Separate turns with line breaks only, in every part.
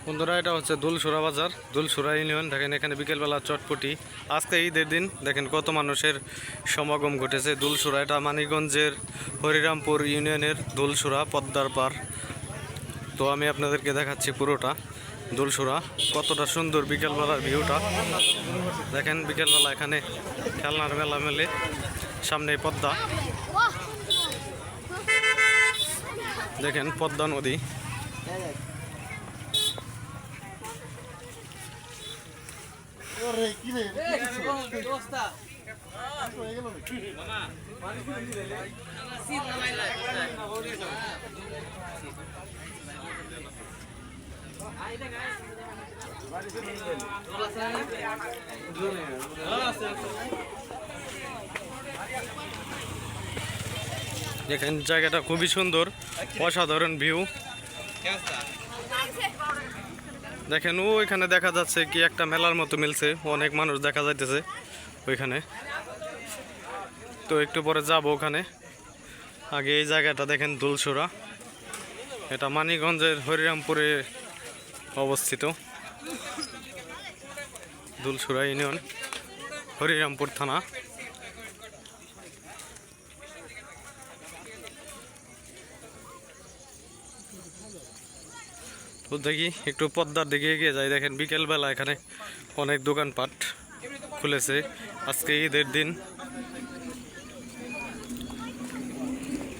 বন্ধুরা, এটা হচ্ছে দুলসুরা বাজার, দুলসুরা ইউনিয়ন। দেখেন এখানে বিকেলবেলা চটপটি। আজকে ঈদের দিন, দেখেন কত মানুষের সমাগম ঘটেছে। দুলসুরা এটা মানিকগঞ্জের হরিরামপুর ইউনিয়নের দুলসুরা, পদ্মার পার। তো আমি আপনাদেরকে দেখাচ্ছি পুরোটা দুলসুরা, কতটা সুন্দর বিকেলবেলার ভিউটা। দেখেন বিকেলবেলা এখানে খেলনার মেলা মেলে, সামনে পদ্মা। দেখেন পদ্মা নদী। দেখেন জায়গাটা খুবই সুন্দর, অসাধারণ ভিউ। দেখেন ওইখানে দেখা যাচ্ছে কি একটা মেলার মতো মিলছে, অনেক মানুষ দেখা যাইতেছে ওইখানে। তো একটু পরে যাব ওখানে। আগে এই জায়গাটা দেখেন দুলসুরা, এটা মানিকগঞ্জের হরিরামপুরে অবস্থিত। দুলসুরা ইউনিয়ন, হরিরামপুর থানা। তো দেখি একটু পদ্মার দিকে এগিয়ে যাই। দেখেন বিকেলবেলা এখানে অনেক দোকানপাট খুলেছে, আজকে ঈদের দিন।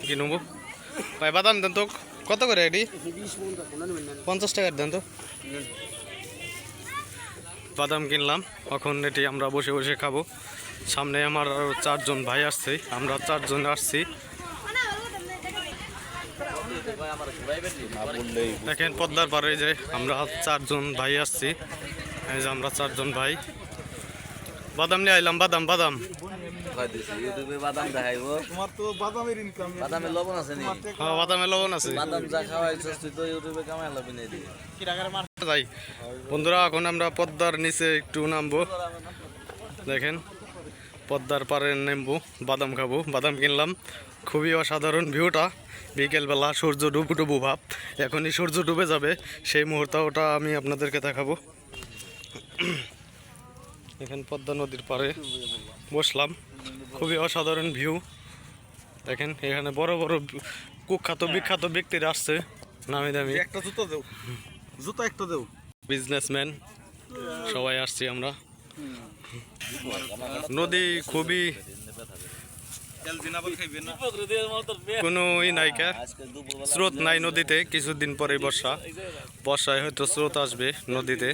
কি নেবো ভাই? বাদাম দেন তো, কত করে এটি? 50 টাকার দেন তো। বাদাম কিনলাম, এখন এটি আমরা বসে বসে খাবো। সামনে আমার আরও 4 জন ভাই আসছে, আমরা 4 জন আসছি। দেখেন পদ্মার পাড়ে যে আমরা 4 জন ভাই আসছি, এই যে আমরা 4 জন ভাই। বাদাম নিয়ে আইলাম, বাদাম বাদাম বাদামের লবণ আছে। যাই বন্ধুরা, এখন আমরা পদ্মার নিচে একটু নামবো। দেখেন পদ্মার পাড়ে নামবো, বাদাম খাবো। বাদাম কিনলাম, খুবই অসাধারণ ভিউটা। বিকেলবেলা সূর্য ডুবু ডুবু ভাব, এখনই সূর্য ডুবে যাবে, সেই মুহূর্তটা আমি আপনাদেরকে দেখাবো। এখানে পদ্মা নদীর পাড়ে বসলাম, খুবই অসাধারণ ভিউ। দেখেন এখানে বড় বড় কুখ্যাত বিখ্যাত ব্যক্তিরা আসছে, নামি দামি।
একটা জুতো দেও, জুতো একটা দেও।
বিজনেসম্যান সবাই আসছি আমরা। নদী খুবই কোনো নাই, স্রোত নাই নদীতে। কিছুদিন পরে বর্ষায় হয়তো স্রোত আসবে নদীতে।